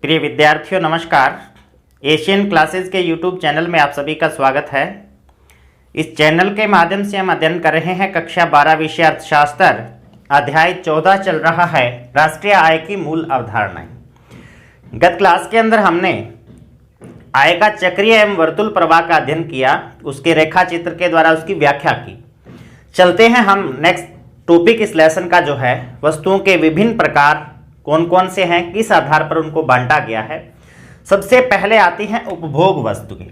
प्रिय विद्यार्थियों नमस्कार। एशियन क्लासेस के यूट्यूब चैनल में आप सभी का स्वागत है। इस चैनल के माध्यम से हम अध्ययन कर रहे हैं कक्षा 12 विषय अर्थशास्त्र, अध्याय 14 चल रहा है राष्ट्रीय आय की मूल अवधारणाएं। गत क्लास के अंदर हमने आय का चक्रीय एवं वर्तुल प्रवाह का अध्ययन किया, उसके रेखा चित्र के द्वारा उसकी व्याख्या की। चलते हैं हम नेक्स्ट टॉपिक इस लेसन का जो है वस्तुओं के विभिन्न प्रकार कौन कौन से हैं, किस आधार पर उनको बांटा गया है। सबसे पहले आती हैं उपभोग वस्तुएं।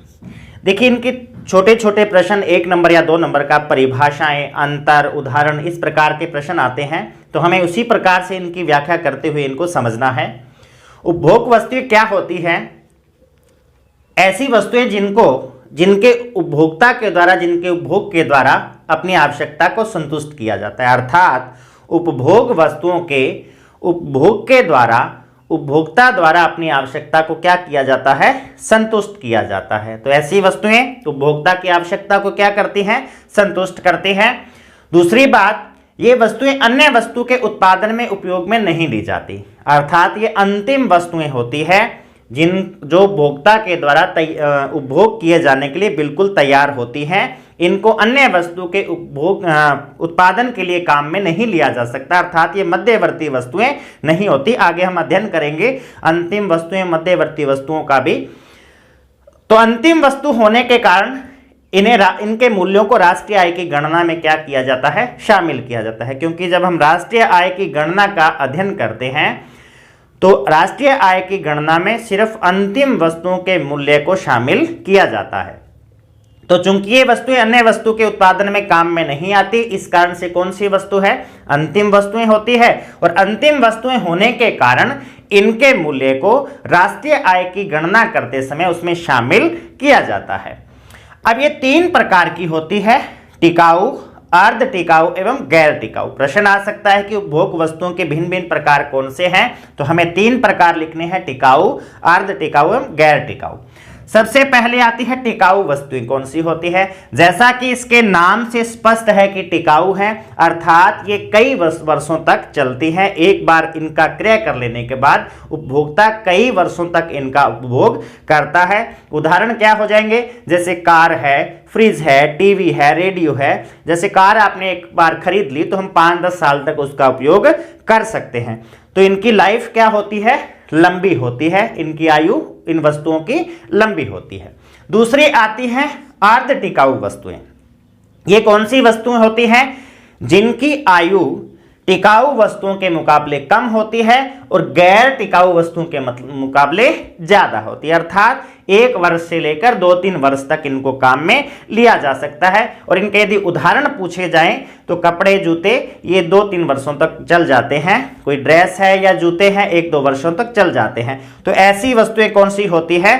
देखिए इनके छोटे छोटे प्रश्न 1 नंबर या 2 नंबर का परिभाषाएं, अंतर, उदाहरण इस प्रकार के प्रश्न आते हैं, तो हमें उसी प्रकार से इनकी व्याख्या करते हुए इनको समझना है। उपभोग वस्तुएं क्या होती हैं? ऐसी वस्तुएं जिनके उपभोक्ता के द्वारा, जिनके उपभोग के द्वारा अपनी आवश्यकता को संतुष्ट किया जाता है। अर्थात उपभोग वस्तुओं के उपभोग के द्वारा उपभोक्ता द्वारा अपनी आवश्यकता को क्या किया जाता है? संतुष्ट किया जाता है। तो ऐसी वस्तुएं उपभोक्ता की आवश्यकता को क्या करती हैं? संतुष्ट करती हैं। दूसरी बात, ये वस्तुएं अन्य वस्तु के उत्पादन में उपयोग में नहीं ली जाती, अर्थात ये अंतिम वस्तुएं होती है जो उपभोक्ता के द्वारा उपभोग किए जाने के लिए बिल्कुल तैयार होती हैं। इनको अन्य वस्तु के उत्पादन के लिए काम में नहीं लिया जा सकता, अर्थात ये मध्यवर्ती वस्तुएं नहीं होती। आगे हम अध्ययन करेंगे अंतिम वस्तुएं, मध्यवर्ती वस्तुओं का भी। तो अंतिम वस्तु होने के कारण इनके मूल्यों को राष्ट्रीय आय की गणना में क्या किया जाता है? शामिल किया जाता है। क्योंकि जब हम राष्ट्रीय आय की गणना का अध्ययन करते हैं तो राष्ट्रीय आय की गणना में सिर्फ अंतिम वस्तुओं के मूल्य को शामिल किया जाता है। तो चूंकि ये वस्तुएं अन्य वस्तु के उत्पादन में काम में नहीं आती, इस कारण से कौन सी वस्तु है? अंतिम वस्तुएं होती है। और अंतिम वस्तुएं होने के कारण इनके मूल्य को राष्ट्रीय आय की गणना करते समय उसमें शामिल किया जाता है। अब ये 3 प्रकार की होती है, टिकाऊ, अर्ध टिकाऊ एवं गैर टिकाऊ। प्रश्न आ सकता है कि उपभोग वस्तुओं के भिन्न भिन्न प्रकार कौन से हैं? तो हमें 3 प्रकार लिखने हैं, टिकाऊ, अर्ध टिकाऊ एवं गैर टिकाऊ। सबसे पहले आती है टिकाऊ वस्तुएं। कौन सी होती है? जैसा कि इसके नाम से स्पष्ट है कि टिकाऊ है, अर्थात ये कई वर्षों तक चलती हैं। एक बार इनका क्रय कर लेने के बाद उपभोक्ता कई वर्षों तक इनका उपभोग करता है। उदाहरण क्या हो जाएंगे? जैसे कार है, फ्रिज है, टीवी है, रेडियो है। जैसे कार आपने एक बार खरीद ली तो हम 5-10 साल तक उसका उपयोग कर सकते हैं। तो इनकी लाइफ क्या होती है? लंबी होती है। इनकी आयु इन वस्तुओं की लंबी होती है। दूसरी आती है अर्ध टिकाऊ वस्तुएं। ये कौन सी वस्तुएं होती हैं? जिनकी आयु टिकाऊ वस्तुओं के मुकाबले कम होती है और गैर टिकाऊ वस्तुओं के मुकाबले ज्यादा होती है। अर्थात 1 वर्ष से लेकर 2-3 वर्ष तक इनको काम में लिया जा सकता है। और इनके यदि उदाहरण पूछे जाएं तो कपड़े, जूते ये 2-3 वर्षों तक चल जाते हैं। कोई ड्रेस है या जूते हैं 1-2 वर्षों तक चल जाते हैं। तो ऐसी वस्तुएं कौन सी होती है?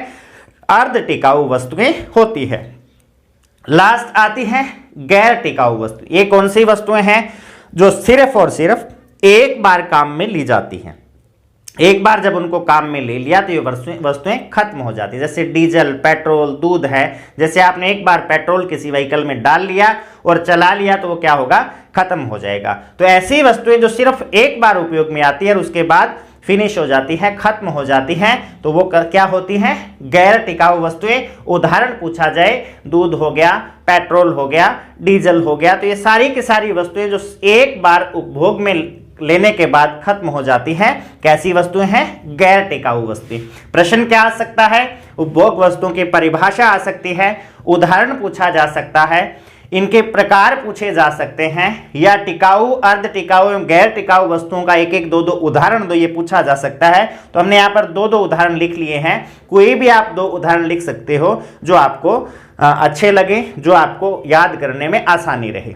अर्ध टिकाऊ वस्तुएं होती है। लास्ट आती है गैर टिकाऊ वस्तु। ये कौन सी वस्तुएं हैं? जो सिर्फ और सिर्फ एक बार काम में ली जाती हैं। एक बार जब उनको काम में ले लिया तो ये वस्तुएं खत्म हो जाती है। जैसे डीजल, पेट्रोल, दूध है। जैसे आपने एक बार पेट्रोल किसी व्हीकल में डाल लिया और चला लिया तो वो क्या होगा? खत्म हो जाएगा। तो ऐसी वस्तुएं जो सिर्फ एक बार उपयोग में आती है और उसके बाद फिनिश हो जाती है, खत्म हो जाती हैं, तो वो क्या होती हैं? गैर टिकाऊ वस्तुएं। उदाहरण पूछा जाए, दूध हो गया, पेट्रोल हो गया, डीजल हो गया, तो ये सारी की सारी वस्तुएं जो एक बार उपभोग में लेने के बाद खत्म हो जाती हैं, कैसी वस्तुएं हैं? गैर टिकाऊ वस्तुएं। प्रश्न क्या आ सकता है? उपभोग वस्तुओं की परिभाषा आ सकती है, उदाहरण पूछा जा सकता है, इनके प्रकार पूछे जा सकते हैं, या टिकाऊ, अर्ध टिकाऊ एवं गैर टिकाऊ वस्तुओं का 1-1, 2-2 उदाहरण दो, ये पूछा जा सकता है। तो हमने यहाँ पर 2-2 उदाहरण लिख लिए हैं। कोई भी आप 2 उदाहरण लिख सकते हो जो आपको अच्छे लगे, जो आपको याद करने में आसानी रहे।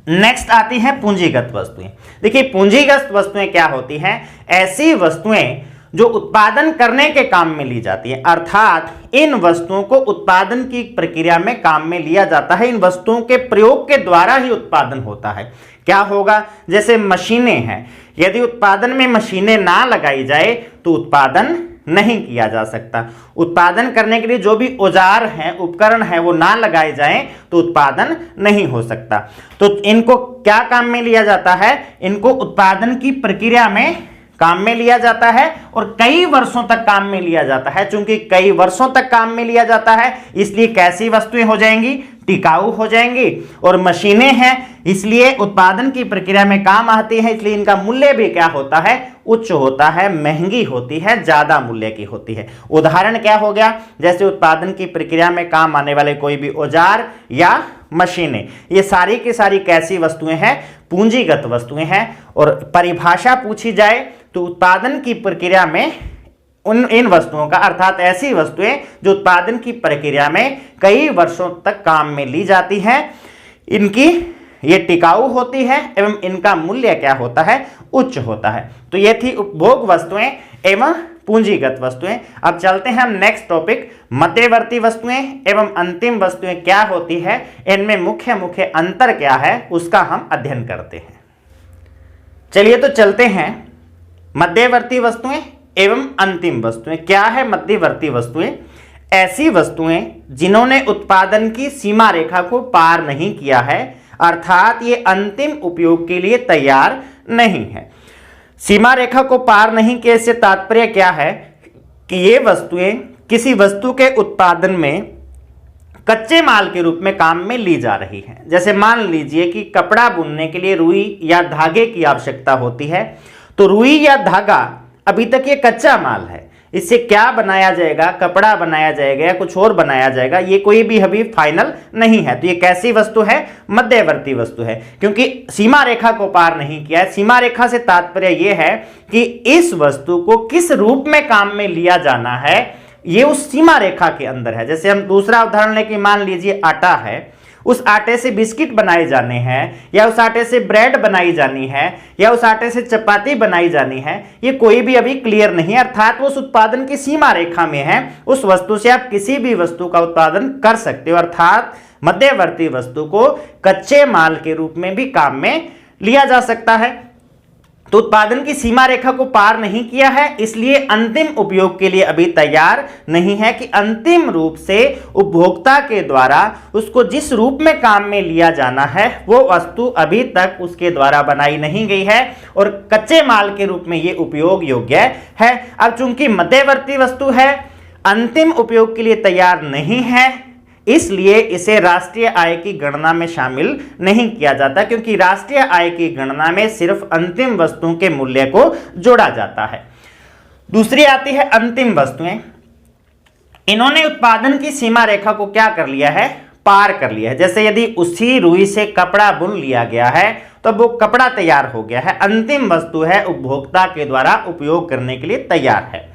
नेक्स्ट आती है पूंजीगत वस्तुएं। देखिए पूंजीगत वस्तुएं क्या होती हैं? ऐसी वस्तुएं जो उत्पादन करने के काम में ली जाती है, अर्थात इन वस्तुओं को उत्पादन की प्रक्रिया में काम में लिया जाता है। इन वस्तुओं के प्रयोग के द्वारा ही उत्पादन होता है। क्या होगा? जैसे मशीनें हैं, यदि उत्पादन में मशीनें ना लगाई जाए तो उत्पादन नहीं किया जा सकता। उत्पादन करने के लिए जो भी औजार हैं, उपकरण हैं, वो ना लगाए जाएं तो उत्पादन नहीं हो सकता। तो इनको क्या काम में लिया जाता है? इनको उत्पादन की प्रक्रिया में काम में लिया जाता है और कई वर्षों तक काम में लिया जाता है। चूंकि कई वर्षों तक काम में लिया जाता है इसलिए कैसी वस्तुएं हो जाएंगी, टिकाऊ हो जाएंगी। और मशीनें हैं इसलिए उत्पादन की प्रक्रिया में काम आती है, इसलिए इनका मूल्य भी क्या होता है, उच्च होता है, महंगी होती है, ज्यादा मूल्य की होती है। उदाहरण क्या हो गया, जैसे उत्पादन की प्रक्रिया में काम आने वाले कोई भी औजार या मशीनें, ये सारी की सारी कैसी वस्तुएं हैं, पूंजीगत वस्तुएं हैं। और परिभाषा पूछी जाए तो उत्पादन की प्रक्रिया में इन वस्तुओं का अर्थात ऐसी वस्तुएं जो उत्पादन की प्रक्रिया में कई वर्षों तक काम में ली जाती हैं, इनकी ये टिकाऊ होती है एवं इनका मूल्य क्या होता है, उच्च होता है। तो ये थी उपभोग वस्तुएं एवं पूंजीगत वस्तुएं। अब चलते हैं हम नेक्स्ट टॉपिक, मध्यवर्ती वस्तुएं एवं अंतिम वस्तुएं क्या होती है, इनमें मुख्य मुख्य अंतर क्या है उसका हम अध्ययन करते हैं। चलिए तो चलते हैं, मध्यवर्ती वस्तुएं एवं अंतिम वस्तुएं। क्या है मध्यवर्ती वस्तुएं? ऐसी वस्तुएं जिन्होंने उत्पादन की सीमा रेखा को पार नहीं किया है, अर्थात ये अंतिम उपयोग के लिए तैयार नहीं है। सीमा रेखा को पार नहीं किए से तात्पर्य क्या है कि ये वस्तुएं किसी वस्तु के उत्पादन में कच्चे माल के रूप में काम में ली जा रही हैं। जैसे मान लीजिए कि कपड़ा बुनने के लिए रुई या धागे की आवश्यकता होती है, तो रुई या धागा अभी तक ये कच्चा माल है, इससे क्या बनाया जाएगा, कपड़ा बनाया जाएगा या कुछ और बनाया जाएगा, ये कोई भी अभी फाइनल नहीं है। तो ये कैसी वस्तु है, मध्यवर्ती वस्तु है, क्योंकि सीमा रेखा को पार नहीं किया है। सीमा रेखा से तात्पर्य ये है कि इस वस्तु को किस रूप में काम में लिया जाना है, ये उस सीमा रेखा के अंदर है। जैसे हम दूसरा उदाहरण लेके मान लीजिए आटा है, उस आटे से बिस्किट बनाए जाने हैं या उस आटे से ब्रेड बनाई जानी है या उस आटे से चपाती बनाई जानी है, ये कोई भी अभी क्लियर नहीं है, अर्थात वो उस उत्पादन की सीमा रेखा में है। उस वस्तु से आप किसी भी वस्तु का उत्पादन कर सकते हो, अर्थात मध्यवर्ती वस्तु को कच्चे माल के रूप में भी काम में लिया जा सकता है। तो उत्पादन की सीमा रेखा को पार नहीं किया है, इसलिए अंतिम उपयोग के लिए अभी तैयार नहीं है कि अंतिम रूप से उपभोक्ता के द्वारा उसको जिस रूप में काम में लिया जाना है वो वस्तु अभी तक उसके द्वारा बनाई नहीं गई है और कच्चे माल के रूप में ये उपयोग योग्य है। अब चूंकि मध्यवर्ती वस्तु है, अंतिम उपयोग के लिए तैयार नहीं है, इसलिए इसे राष्ट्रीय आय की गणना में शामिल नहीं किया जाता, क्योंकि राष्ट्रीय आय की गणना में सिर्फ अंतिम वस्तुओं के मूल्य को जोड़ा जाता है। दूसरी आती है अंतिम वस्तुएं। इन्होंने उत्पादन की सीमा रेखा को क्या कर लिया है, पार कर लिया है। जैसे यदि उसी रुई से कपड़ा बुन लिया गया है तो वो कपड़ा तैयार हो गया है, अंतिम वस्तु है, उपभोक्ता के द्वारा उपयोग करने के लिए तैयार है।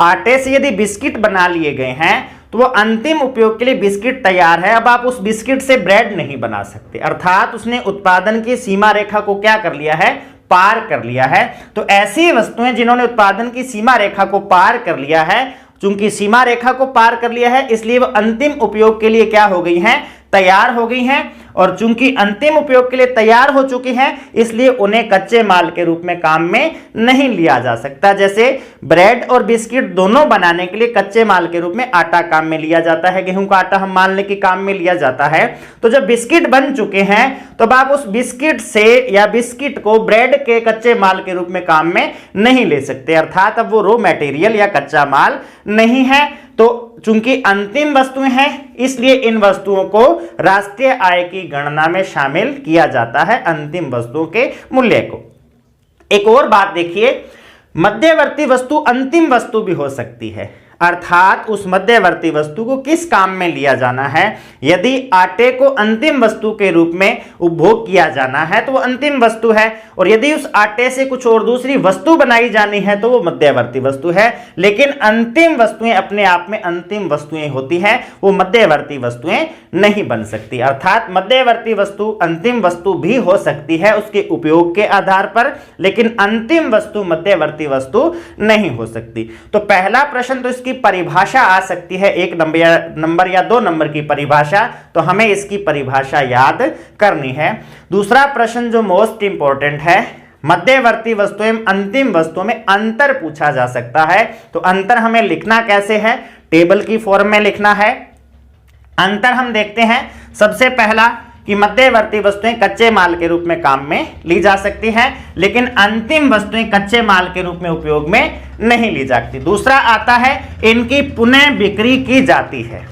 आटे से यदि बिस्किट बना लिए गए हैं तो वो अंतिम उपयोग के लिए बिस्किट तैयार है। अब आप उस बिस्किट से ब्रेड नहीं बना सकते, अर्थात उसने उत्पादन की सीमा रेखा को क्या कर लिया है, पार कर लिया है। तो ऐसी वस्तुएं जिन्होंने उत्पादन की सीमा रेखा को पार कर लिया है, चूंकि सीमा रेखा को पार कर लिया है इसलिए वो अंतिम उपयोग के लिए क्या हो गई हैं, तैयार हो गई हैं। और चूंकि अंतिम उपयोग के लिए तैयार हो चुकी हैं इसलिए उन्हें कच्चे माल के रूप में काम में नहीं लिया जा सकता। जैसे ब्रेड और बिस्किट दोनों बनाने के लिए कच्चे माल के रूप में आटा काम में लिया जाता है, गेहूं का आटा हम मान लें कि काम में लिया जाता है। तो जब बिस्किट बन चुके हैं तो आप उस बिस्किट से या बिस्किट को ब्रेड के कच्चे माल के रूप में काम में नहीं ले सकते, अर्थात अब वो रॉ मटेरियल या कच्चा माल नहीं है। तो चूंकि अंतिम वस्तुएं हैं इसलिए इन वस्तुओं को राष्ट्रीय आय की गणना में शामिल किया जाता है, अंतिम वस्तुओं के मूल्य को। एक और बात देखिए, मध्यवर्ती वस्तु अंतिम वस्तु भी हो सकती है, अर्थात उस मध्यवर्ती वस्तु को किस काम में लिया जाना है। यदि आटे को अंतिम वस्तु के रूप में उपभोग किया जाना है तो वो अंतिम वस्तु है, और यदि उस आटे से कुछ और दूसरी वस्तु बनाई जानी है तो वो मध्यवर्ती वस्तु है। लेकिन अंतिम वस्तुएं अपने आप में अंतिम वस्तुएं होती हैं, वो मध्यवर्ती वस्तुएं नहीं बन सकती, अर्थात मध्यवर्ती वस्तु अंतिम वस्तु भी हो सकती है उसके उपयोग के आधार पर, लेकिन अंतिम वस्तु मध्यवर्ती वस्तु नहीं हो सकती। तो पहला प्रश्न तो इसकी परिभाषा आ सकती है, 1 नंबर या 2 नंबर की परिभाषा, तो हमें इसकी परिभाषा याद करनी है। दूसरा प्रश्न जो मोस्ट इंपॉर्टेंट है, मध्यवर्ती वस्तु एवं अंतिम वस्तुओं में अंतर पूछा जा सकता है। तो अंतर हमें लिखना कैसे है, टेबल की फॉर्म में लिखना है। अंतर हम देखते हैं, सबसे पहला कि मध्यवर्ती वस्तुएं कच्चे माल के रूप में काम में ली जा सकती हैं, लेकिन अंतिम वस्तुएं कच्चे माल के रूप में उपयोग में नहीं ली जाती। दूसरा आता है इनकी पुनः बिक्री की जाती है,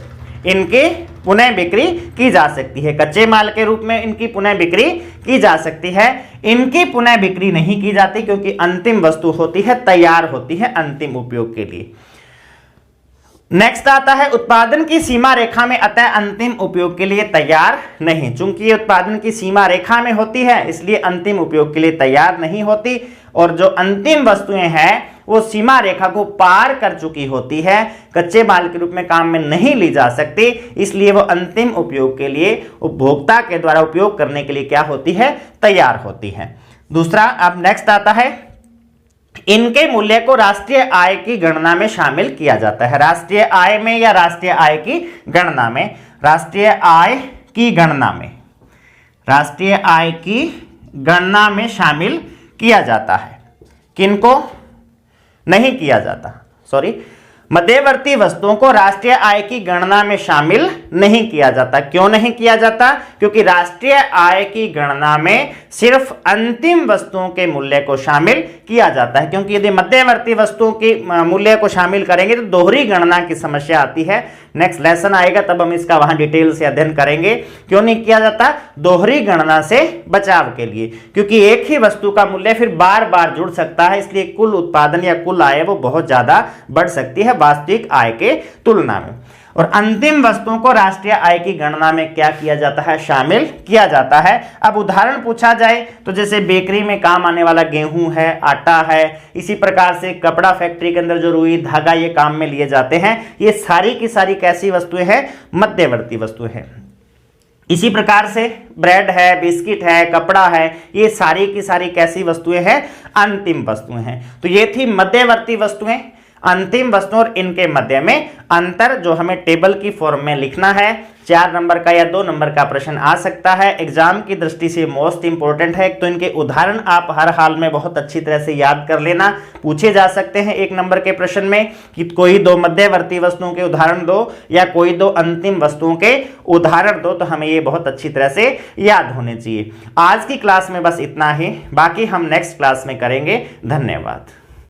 इनकी पुनः बिक्री की जा सकती है। कच्चे माल के रूप में इनकी पुनः बिक्री की जा सकती है, इनकी पुनः बिक्री नहीं की जाती क्योंकि अंतिम वस्तु होती है, तैयार होती है अंतिम उपयोग के लिए। नेक्स्ट आता है उत्पादन की सीमा रेखा में अतः अंतिम उपयोग के लिए तैयार नहीं। चूंकि ये उत्पादन की सीमा रेखा में होती है इसलिए अंतिम उपयोग के लिए तैयार नहीं होती, और जो अंतिम वस्तुएं हैं वो सीमा रेखा को पार कर चुकी होती है, कच्चे माल के रूप में काम में नहीं ली जा सकती, इसलिए वो अंतिम उपयोग के लिए उपभोक्ता के द्वारा उपयोग करने के लिए क्या होती है, तैयार होती है। दूसरा अब नेक्स्ट आता है इनके मूल्य को राष्ट्रीय आय की गणना में शामिल किया जाता है। राष्ट्रीय आय में या राष्ट्रीय आय की गणना में, राष्ट्रीय आय की गणना में, राष्ट्रीय आय की गणना में शामिल किया जाता है। किनको नहीं किया जाता, सॉरी, मध्यवर्ती वस्तुओं को राष्ट्रीय आय की गणना में शामिल नहीं किया जाता। क्यों नहीं किया जाता? क्योंकि राष्ट्रीय आय की गणना में सिर्फ अंतिम वस्तुओं के मूल्य को शामिल किया जाता है, क्योंकि यदि मध्यवर्ती वस्तुओं के मूल्य को शामिल करेंगे तो दोहरी गणना की समस्या आती है। नेक्स्ट लेसन आएगा तब हम इसका वहां डिटेल से अध्ययन करेंगे। क्यों नहीं किया जाता? दोहरी गणना से बचाव के लिए, क्योंकि एक ही वस्तु का मूल्य फिर बार बार जुड़ सकता है, इसलिए कुल उत्पादन या कुल आय वो बहुत ज्यादा बढ़ सकती है वास्तविक आय के तुलना में। और अंतिम वस्तुओं को राष्ट्रीय आय की गणना में क्या किया जाता है, शामिल किया जाता है। अब उदाहरण पूछा जाए तो जैसे बेकरी में काम आने वाला गेहूं है, आटा है, इसी प्रकार से कपड़ा फैक्ट्री के अंदर जो रुई धागा ये काम में लिए जाते हैं, ये सारी की सारी कैसी वस्तुएं हैं, मध्यवर्ती वस्तुएं हैं। इसी प्रकार से ब्रेड है, बिस्किट है, कपड़ा है, ये सारी की सारी कैसी वस्तुएं हैं, अंतिम वस्तुएं हैं। तो ये थी मध्यवर्ती वस्तुएं, अंतिम वस्तुओं और इनके मध्य में अंतर जो हमें टेबल की फॉर्म में लिखना है। 4 नंबर का या 2 नंबर का प्रश्न आ सकता है, एग्जाम की दृष्टि से मोस्ट इंपोर्टेंट है। तो इनके उदाहरण आप हर हाल में बहुत अच्छी तरह से याद कर लेना, पूछे जा सकते हैं 1 नंबर के प्रश्न में कि कोई 2 मध्यवर्ती वस्तुओं के उदाहरण दो या कोई 2 अंतिम वस्तुओं के उदाहरण दो, तो हमें ये बहुत अच्छी तरह से याद होने चाहिए। आज की क्लास में बस इतना ही, बाकी हम नेक्स्ट क्लास में करेंगे। धन्यवाद।